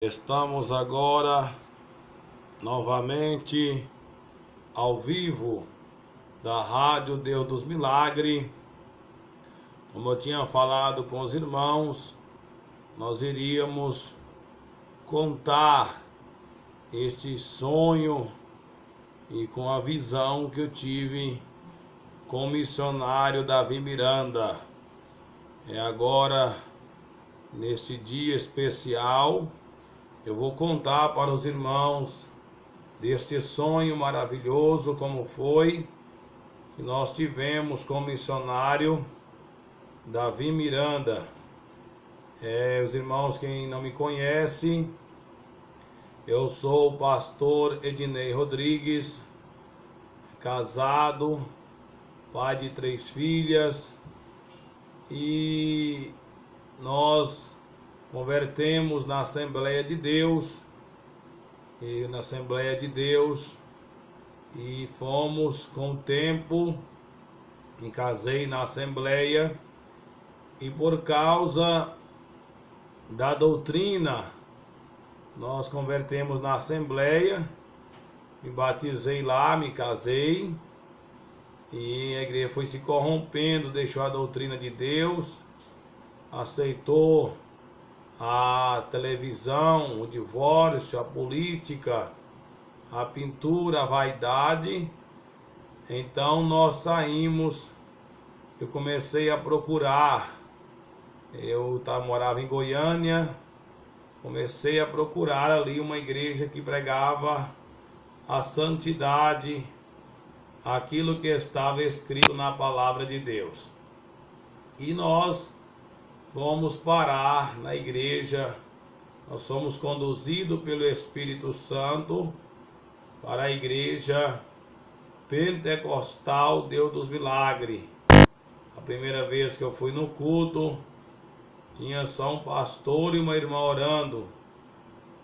Estamos agora novamente ao vivo da Rádio Deus dos Milagres. Como eu tinha falado com os irmãos, nós iríamos contar este sonho e com a visão que eu tive com o missionário Davi Miranda. Agora, nesse dia especial, eu vou contar para os irmãos deste sonho maravilhoso, como foi que nós tivemos com o missionário Davi Miranda. Os irmãos, quem não me conhece, eu sou o pastor Ednei Rodrigues, casado, pai de 3 filhas, e nós convertemos na Assembleia de Deus, e fomos com o tempo, me casei na Assembleia, e por causa da doutrina, nós convertemos na Assembleia, me batizei lá, me casei, e a igreja foi se corrompendo, deixou a doutrina de Deus, aceitou a televisão, o divórcio, a política, a pintura, a vaidade. Então nós saímos, eu comecei a procurar, morava em Goiânia, comecei a procurar ali uma igreja que pregava a santidade, aquilo que estava escrito na palavra de Deus. E nós fomos parar na igreja, nós somos conduzidos pelo Espírito Santo para a igreja pentecostal Deus dos Milagres. A primeira vez que eu fui no culto, tinha só um pastor e uma irmã orando,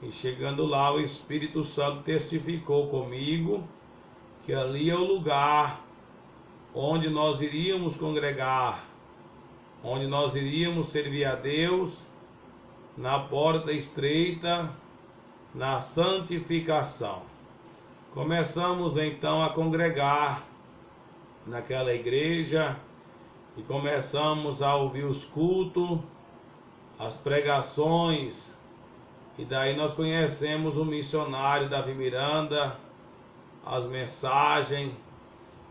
e chegando lá o Espírito Santo testificou comigo que ali é o lugar onde nós iríamos congregar, onde nós iríamos servir a Deus, na porta estreita, na santificação. Começamos então a congregar naquela igreja e começamos a ouvir os cultos, as pregações, e daí nós conhecemos o missionário Davi Miranda, as mensagens.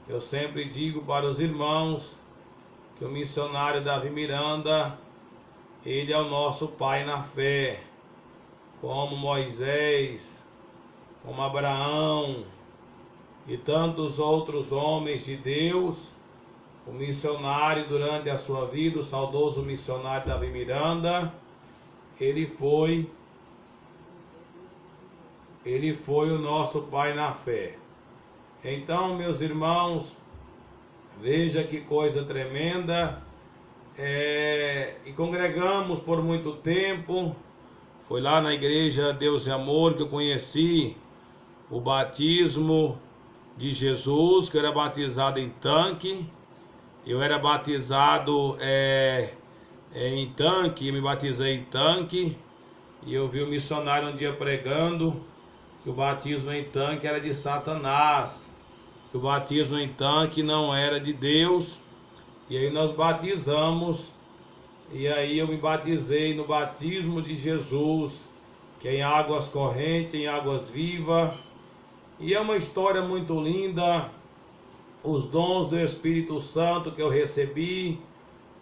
Eu sempre digo para os irmãos que o missionário Davi Miranda, ele é o nosso pai na fé, como Moisés, como Abraão e tantos outros homens de Deus. O missionário, durante a sua vida, o saudoso missionário Davi Miranda, ele foi o nosso pai na fé. Então, meus irmãos, veja que coisa tremenda. E congregamos por muito tempo. Foi lá na igreja Deus e Amor que eu conheci o batismo de Jesus, que eu era batizado em tanque. Eu era batizado em tanque, me batizei em tanque. E eu vi o missionário um dia pregando que o batismo em tanque era de Satanás, que o batismo em tanque não era de Deus. E aí nós batizamos, e aí eu me batizei no batismo de Jesus, que é em águas correntes, em águas vivas. E é uma história muito linda, os dons do Espírito Santo que eu recebi,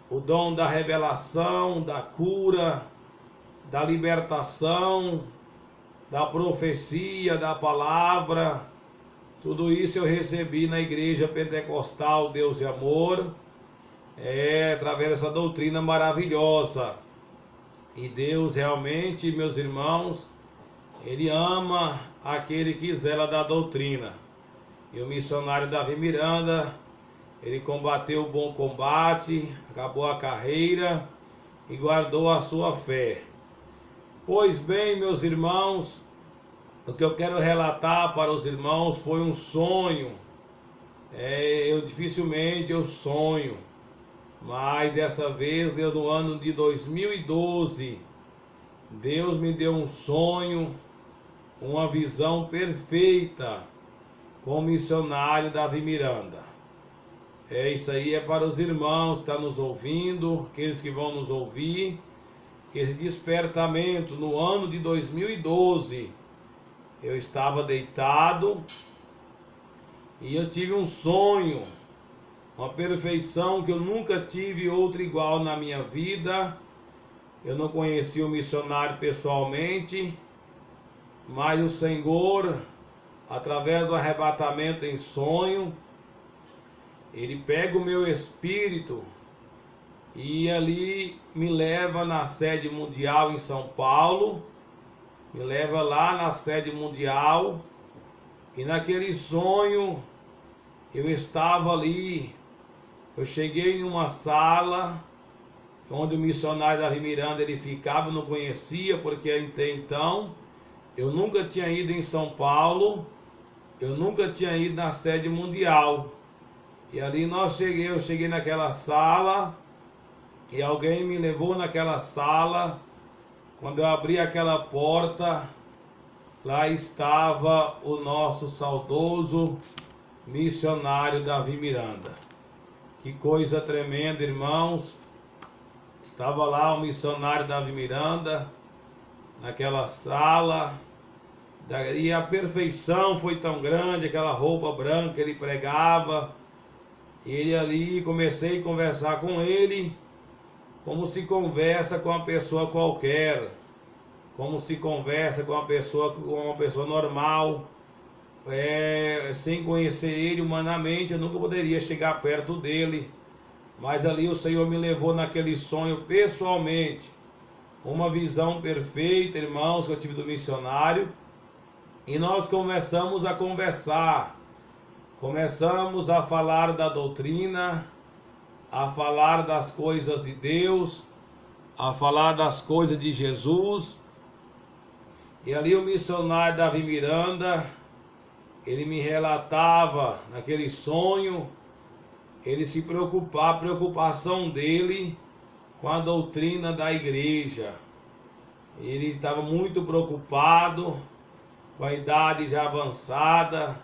o dom da revelação, da cura, da libertação, da profecia, da palavra. Tudo isso eu recebi na igreja pentecostal Deus e Amor, através dessa doutrina maravilhosa. E Deus realmente, meus irmãos, Ele ama aquele que zela da doutrina. E o missionário Davi Miranda, ele combateu o bom combate, acabou a carreira e guardou a sua fé. Pois bem, meus irmãos, o que eu quero relatar para os irmãos foi um sonho. Dificilmente eu sonho, mas dessa vez deu no ano de 2012. Deus me deu um sonho, uma visão perfeita com o missionário Davi Miranda. Isso aí é para os irmãos que estão nos ouvindo, aqueles que vão nos ouvir. Esse despertamento no ano de 2012, eu estava deitado e eu tive um sonho, uma perfeição que eu nunca tive outra igual na minha vida. Eu não conheci o missionário pessoalmente, mas o Senhor, através do arrebatamento em sonho, Ele pega o meu espírito e ali me leva na sede mundial em São Paulo, me leva lá na sede mundial, e naquele sonho eu estava ali, eu cheguei em uma sala onde o missionário Davi Miranda ele ficava, eu não conhecia, porque até então eu nunca tinha ido em São Paulo, eu nunca tinha ido na sede mundial. E ali eu cheguei naquela sala, e alguém me levou naquela sala. Quando eu abri aquela porta, lá estava o nosso saudoso missionário Davi Miranda. Que coisa tremenda, irmãos. Estava lá o missionário Davi Miranda, naquela sala, e a perfeição foi tão grande, aquela roupa branca que ele pregava, e ele ali, comecei a conversar com ele, como se conversa com uma pessoa qualquer, como se conversa com uma pessoa normal, sem conhecer ele humanamente, eu nunca poderia chegar perto dele, mas ali o Senhor me levou naquele sonho pessoalmente, uma visão perfeita, irmãos, que eu tive do missionário, e nós começamos a conversar, começamos a falar da doutrina, a falar das coisas de Deus, a falar das coisas de Jesus. E ali o missionário Davi Miranda, ele me relatava naquele sonho, ele se preocupava, a preocupação dele com a doutrina da igreja. Ele estava muito preocupado, com a idade já avançada.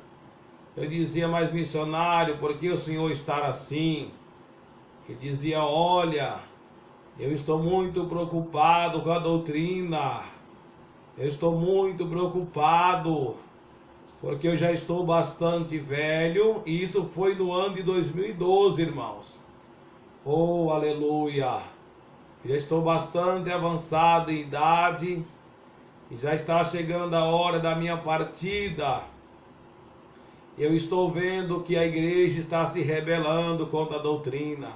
Eu dizia, mas missionário, por que o senhor está assim? Ele dizia, olha, eu estou muito preocupado com a doutrina, eu estou muito preocupado, porque eu já estou bastante velho, e isso foi no ano de 2012, irmãos. Oh, aleluia! Já estou bastante avançado em idade, e já está chegando a hora da minha partida. Eu estou vendo que a igreja está se rebelando contra a doutrina.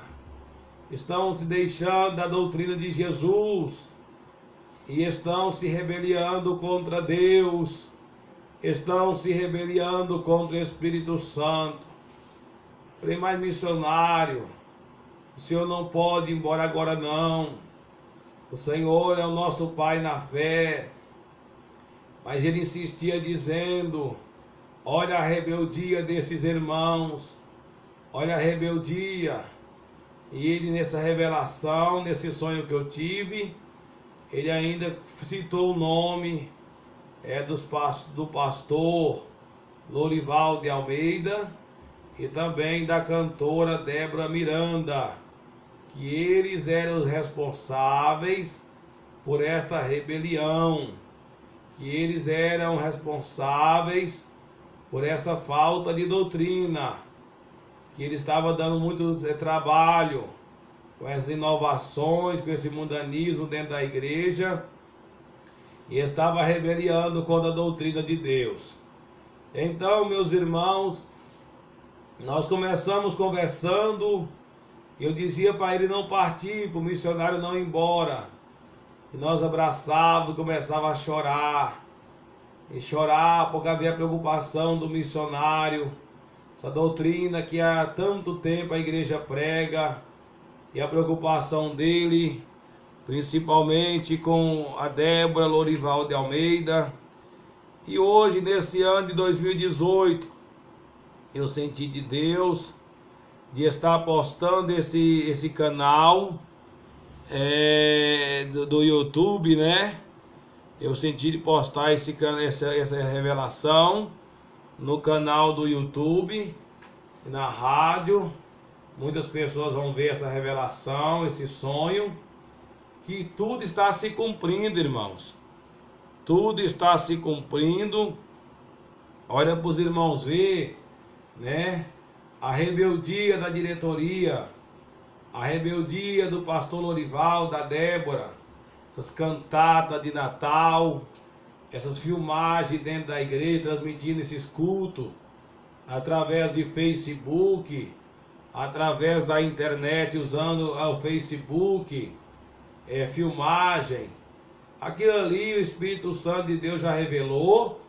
Estão se deixando da doutrina de Jesus e estão se rebelando contra Deus, estão se rebelando contra o Espírito Santo. Falei, mas missionário, o senhor não pode ir embora agora não. O Senhor é o nosso Pai na fé. Mas ele insistia dizendo, olha a rebeldia desses irmãos, olha a rebeldia. E ele nessa revelação, nesse sonho que eu tive, ele ainda citou o nome do pastor Lorival de Almeida e também da cantora Débora Miranda, que eles eram os responsáveis por esta rebelião, que eles eram responsáveis por essa falta de doutrina, que ele estava dando muito trabalho com essas inovações, com esse mundanismo dentro da igreja, e estava rebeliando contra a doutrina de Deus. Então, meus irmãos, nós começamos conversando, e eu dizia para ele não partir, para o missionário não ir embora, e nós abraçávamos e começava a chorar, e chorar porque havia preocupação do missionário, essa doutrina que há tanto tempo a igreja prega, e a preocupação dele, principalmente com a Débora Lorival de Almeida. E hoje, nesse ano de 2018, eu senti de Deus de estar postando esse canal do YouTube, né? eu senti de postar essa revelação no canal do YouTube, na rádio. Muitas pessoas vão ver essa revelação, esse sonho, que tudo está se cumprindo, irmãos. Tudo está se cumprindo. Olha para os irmãos ver, né? A rebeldia da diretoria, a rebeldia do pastor Lorival, da Débora, essas cantatas de Natal, essas filmagens dentro da igreja, transmitindo esses cultos, através de Facebook, através da internet, usando o Facebook, filmagem. Aquilo ali o Espírito Santo de Deus já revelou.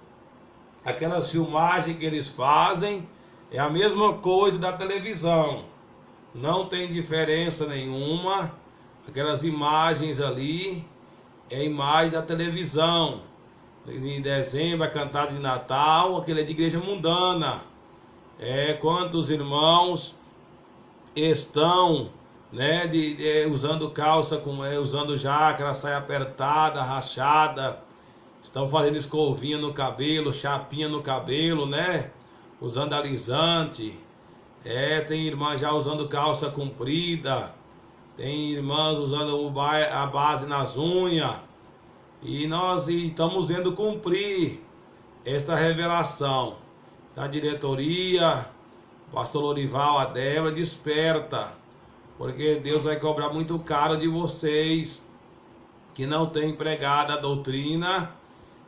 Aquelas filmagens que eles fazem é a mesma coisa da televisão. Não tem diferença nenhuma. Aquelas imagens ali é a imagem da televisão. Em dezembro, a cantada de Natal, aquele é de igreja mundana. Quantos irmãos estão, né, usando calça, usando já aquela saia apertada, rachada, estão fazendo escovinha no cabelo, chapinha no cabelo, né, usando alisante. Tem irmã já usando calça comprida, tem irmãs usando a base nas unhas, e nós estamos vendo cumprir esta revelação da diretoria. Pastor Lorival, a Débora, desperta, porque Deus vai cobrar muito caro de vocês que não têm pregado a doutrina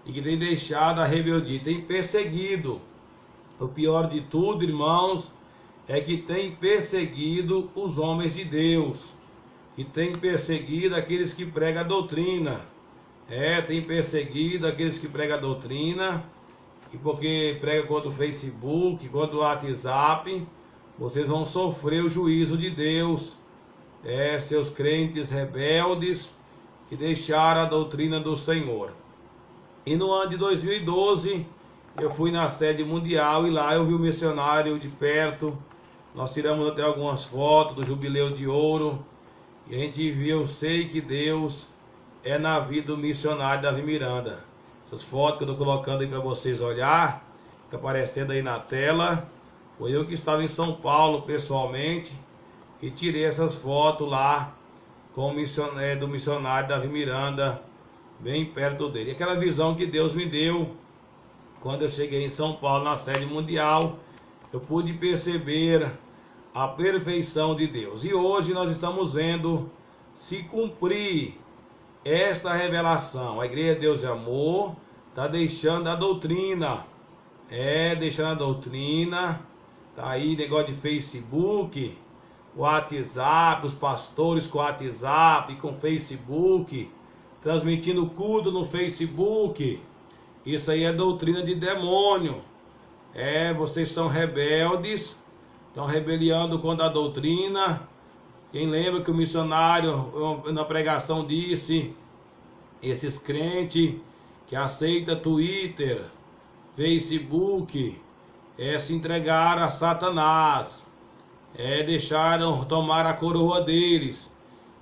e que têm deixado a rebeldia, têm perseguido. O pior de tudo, irmãos, é que tem perseguido os homens de Deus, que tem perseguido aqueles que pregam a doutrina. Tem perseguido aqueles que pregam a doutrina. E porque prega contra o Facebook, contra o WhatsApp, vocês vão sofrer o juízo de Deus. Seus crentes rebeldes que deixaram a doutrina do Senhor. E no ano de 2012, eu fui na sede mundial e lá eu vi o missionário de perto. Nós tiramos até algumas fotos do Jubileu de Ouro. E a gente viu, eu sei que Deus é na vida do missionário Davi Miranda. Essas fotos que eu estou colocando aí para vocês olhar, está aparecendo aí na tela. Foi eu que estava em São Paulo pessoalmente e tirei essas fotos lá com do missionário Davi Miranda, bem perto dele. Aquela visão que Deus me deu quando eu cheguei em São Paulo na sede mundial, eu pude perceber a perfeição de Deus. E hoje nós estamos vendo se cumprir esta revelação. A igreja de Deus é Amor está deixando a doutrina. Deixando a doutrina. Tá aí negócio de Facebook, WhatsApp, os pastores com WhatsApp, com Facebook, transmitindo culto no Facebook. Isso aí é doutrina de demônio. Vocês são rebeldes, estão rebeliando contra a doutrina. Quem lembra que o missionário na pregação disse, esses crentes que aceitam Twitter, Facebook, se entregaram a Satanás, deixaram tomar a coroa deles,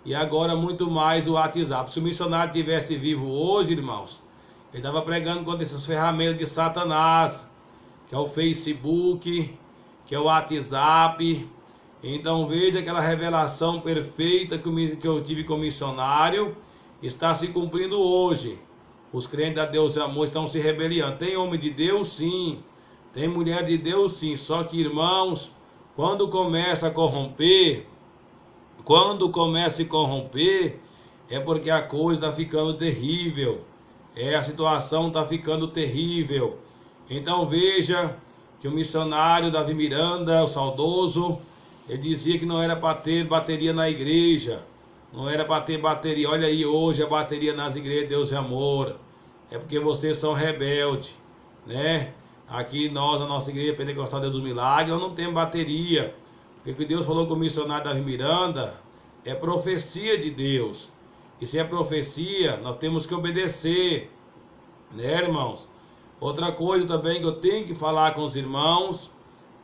e agora muito mais o WhatsApp. Se o missionário tivesse vivo hoje, irmãos, ele estava pregando contra essas ferramentas de Satanás, que é o Facebook, que é o WhatsApp. Então veja aquela revelação perfeita que eu tive com o missionário, está se cumprindo hoje. Os crentes da Deus e Amor estão se rebelando. Tem homem de Deus, sim. Tem mulher de Deus, sim. Só que, irmãos, quando começa a corromper, é porque a coisa está ficando terrível. A situação está ficando terrível. Então veja que o missionário Davi Miranda, o saudoso, ele dizia que não era para ter bateria na igreja. Não era para ter bateria. Olha aí hoje a bateria nas igrejas de Deus e Amor. É porque vocês são rebeldes, né? Aqui nós, na nossa igreja Pentecostal Deus dos Milagres, nós não temos bateria. Porque o que Deus falou com o missionário Davi Miranda é profecia de Deus. E se é profecia, nós temos que obedecer, né, irmãos? Outra coisa também que eu tenho que falar com os irmãos,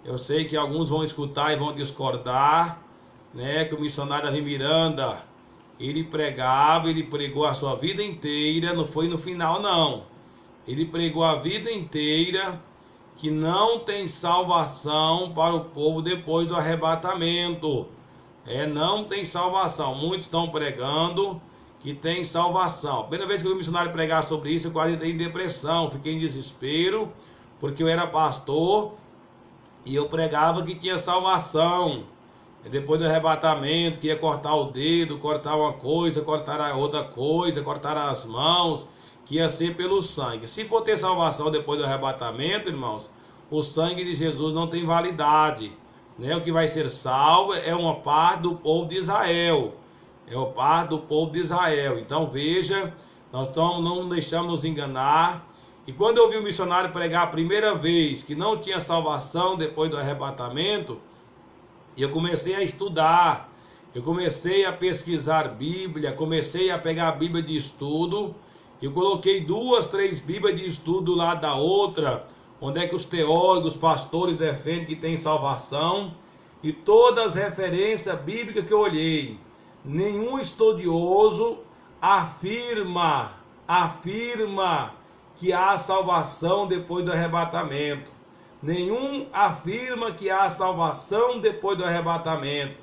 eu sei que alguns vão escutar e vão discordar, né, que o missionário Davi Miranda, ele pregava, ele pregou a sua vida inteira, não foi no final não. Ele pregou a vida inteira que não tem salvação para o povo depois do arrebatamento. Não tem salvação. Muitos estão pregando que tem salvação. A primeira vez que eu vi um missionário pregar sobre isso, eu quase entrei em depressão, fiquei em desespero, porque eu era pastor e eu pregava que tinha salvação. Depois do arrebatamento, que ia cortar o dedo, cortar uma coisa, cortar a outra coisa, cortar as mãos, que ia ser pelo sangue. Se for ter salvação depois do arrebatamento, irmãos, o sangue de Jesus não tem validade. O que vai ser salvo é uma parte do povo de Israel. É o parte do povo de Israel. Então veja, nós não deixamos nos enganar. E quando eu vi o missionário pregar a primeira vez que não tinha salvação depois do arrebatamento, eu comecei a estudar, eu comecei a pesquisar Bíblia, comecei a pegar a Bíblia de estudo. Eu coloquei 2, 3 Bíblias de estudo do lado da outra, onde é que os teólogos, pastores defendem que tem salvação. E todas as referências bíblicas que eu olhei, nenhum estudioso afirma que há salvação depois do arrebatamento. Nenhum afirma que há salvação depois do arrebatamento.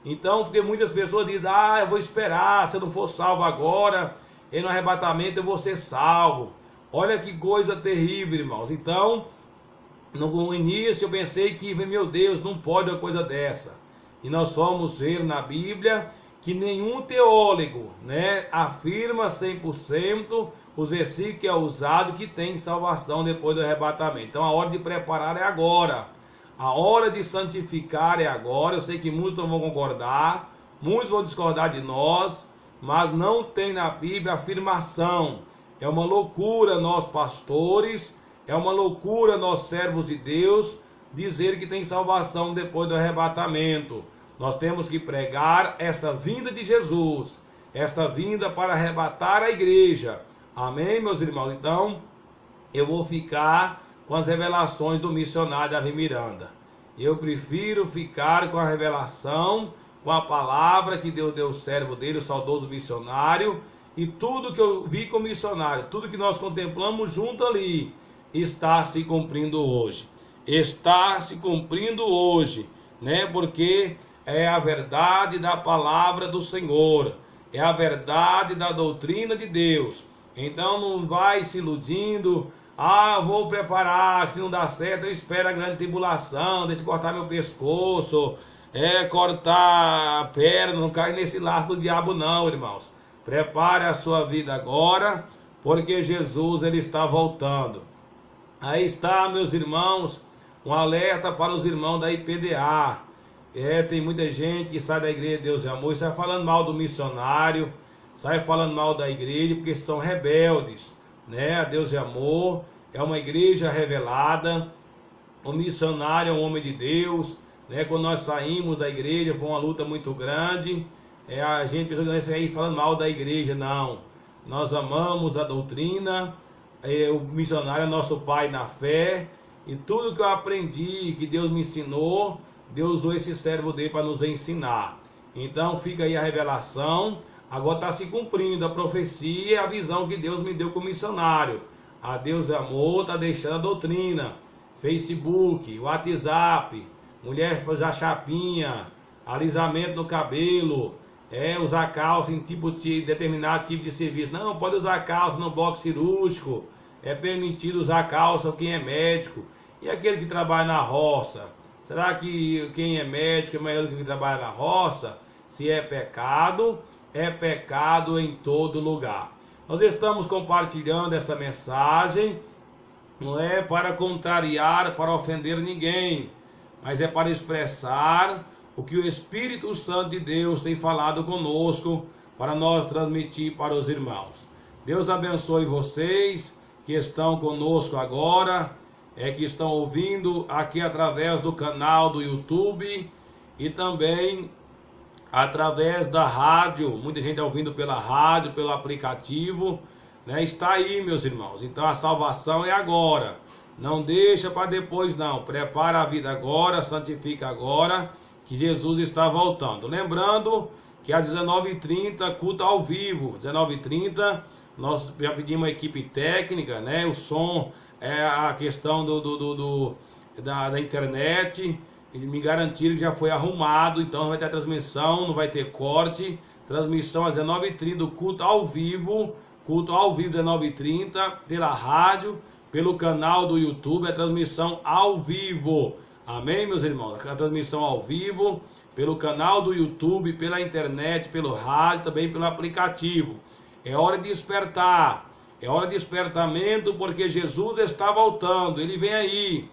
Então, porque muitas pessoas dizem, eu vou esperar, se eu não for salvo agora, e no arrebatamento eu vou ser salvo. Olha que coisa terrível, irmãos. Então, no início eu pensei que, meu Deus, não pode uma coisa dessa. E nós vamos ver na Bíblia que nenhum teólogo, afirma 100% os versículos que é usado que tem salvação depois do arrebatamento. Então a hora de preparar é agora. A hora de santificar é agora. Eu sei que muitos não vão concordar, muitos vão discordar de nós, mas não tem na Bíblia afirmação. É uma loucura nós pastores, é uma loucura nós servos de Deus dizer que tem salvação depois do arrebatamento. Nós temos que pregar essa vinda de Jesus, esta vinda para arrebatar a igreja. Amém, meus irmãos? Então, eu vou ficar com as revelações do missionário Davi Miranda. Eu prefiro ficar com a revelação, com a palavra que Deus deu ao servo dele, o saudoso missionário, e tudo que eu vi com o missionário, tudo que nós contemplamos junto ali, está se cumprindo hoje. Está se cumprindo hoje, porque é a verdade da palavra do Senhor, é a verdade da doutrina de Deus. Então não vai se iludindo, vou preparar, se não dá certo, eu espero a grande tribulação, deixa eu cortar meu pescoço, cortar a perna, não cair nesse laço do diabo não, irmãos. Prepare a sua vida agora, porque Jesus ele está voltando. Aí está, meus irmãos, um alerta para os irmãos da IPDA. Tem muita gente que sai da igreja de Deus e Amor e sai falando mal do missionário, sai falando mal da igreja porque são rebeldes, A Deus e Amor é uma igreja revelada. O missionário é um homem de Deus, Quando nós saímos da igreja foi uma luta muito grande. A gente pensou que nós ia falando mal da igreja, não. Nós amamos a doutrina. O missionário é nosso pai na fé. E tudo que eu aprendi, que Deus me ensinou, Deus usou esse servo dele para nos ensinar. Então fica aí a revelação. Agora está se cumprindo a profecia e a visão que Deus me deu como missionário. A Deus é Amor está deixando a doutrina. Facebook, WhatsApp, mulher usar chapinha, alisamento no cabelo, usar calça em determinado tipo de serviço. Não, pode usar calça no bloco cirúrgico. É permitido usar calça quem é médico. E aquele que trabalha na roça? Será que quem é médico é melhor do que quem trabalha na roça? Se é pecado em todo lugar. Nós estamos compartilhando essa mensagem, não é para contrariar, para ofender ninguém, mas é para expressar o que o Espírito Santo de Deus tem falado conosco, para nós transmitir para os irmãos. Deus abençoe vocês que estão conosco agora, que estão ouvindo aqui através do canal do YouTube e também através da rádio. Muita gente está ouvindo pela rádio, pelo aplicativo, Está aí, meus irmãos. Então a salvação é agora. Não deixa para depois não. Prepara a vida agora, santifica agora, que Jesus está voltando. Lembrando que às 19h30, culto ao vivo. 19h30, nós já pedimos uma equipe técnica, né? O som, a questão da internet, me garantiram que já foi arrumado, então vai ter transmissão, não vai ter corte. Transmissão às 19h30 do culto ao vivo 19h30, pela rádio, pelo canal do YouTube, a transmissão ao vivo. Amém, meus irmãos? A transmissão ao vivo, pelo canal do YouTube, pela internet, pelo rádio, também pelo aplicativo. É hora de despertar, é hora de despertamento, porque Jesus está voltando, Ele vem aí.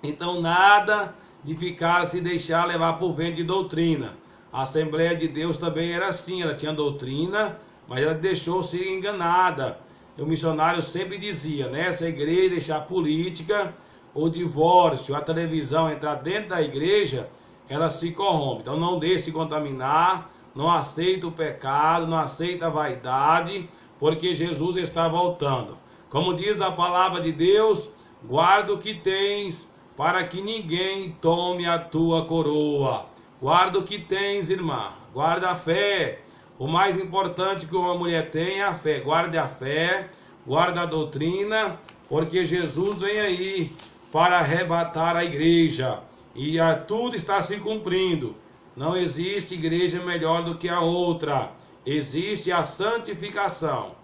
Então nada de ficar, se deixar levar por vento de doutrina. A Assembleia de Deus também era assim, ela tinha doutrina, mas ela deixou-se enganada. O missionário sempre dizia, nessa igreja deixar política, o divórcio, a televisão entrar dentro da igreja, ela se corrompe. Então não deixe se contaminar, não aceita o pecado, não aceita a vaidade, porque Jesus está voltando. Como diz a palavra de Deus, guarda o que tens, para que ninguém tome a tua coroa. Guarda o que tens, irmã, guarda a fé. O mais importante que uma mulher tem é a fé. Guarde a fé, guarda a doutrina, porque Jesus vem aí para arrebatar a igreja. E tudo está se cumprindo. Não existe igreja melhor do que a outra. Existe a santificação.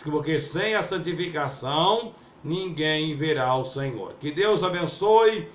Porque sem a santificação, ninguém verá o Senhor. Que Deus abençoe.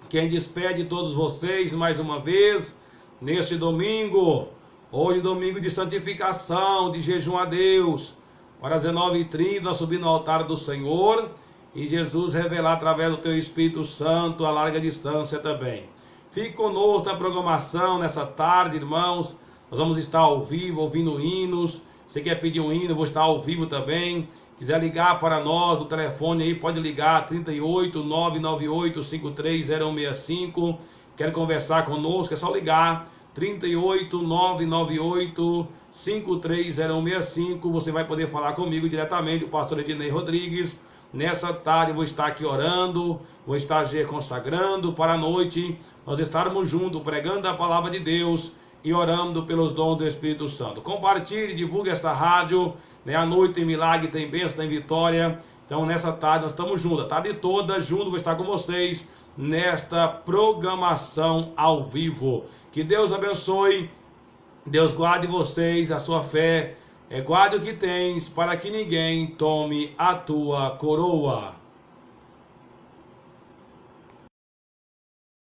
Quem despede todos vocês mais uma vez, neste domingo. Hoje, domingo de santificação, de jejum a Deus. Para as 19h30, nós subimos no altar do Senhor. E Jesus revelar através do teu Espírito Santo a larga distância também. Fique conosco na programação nessa tarde, irmãos. Nós vamos estar ao vivo, ouvindo hinos. Você quer pedir um hino, eu vou estar ao vivo também. Quiser ligar para nós, o telefone aí, pode ligar, 38 998 530165. Quer conversar conosco, é só ligar. 38 998 530165. Você vai poder falar comigo diretamente, o pastor Ednei Rodrigues. Nessa tarde eu vou estar aqui orando, vou estar consagrando para a noite nós estarmos juntos pregando a palavra de Deus e orando pelos dons do Espírito Santo. Compartilhe, divulgue esta rádio, né? A noite tem milagre, tem bênção, tem vitória. Então nessa tarde nós estamos juntos, a tarde toda junto, vou estar com vocês nesta programação ao vivo. Que Deus abençoe, Deus guarde vocês, a sua fé. Guarde o que tens, para que ninguém tome a tua coroa.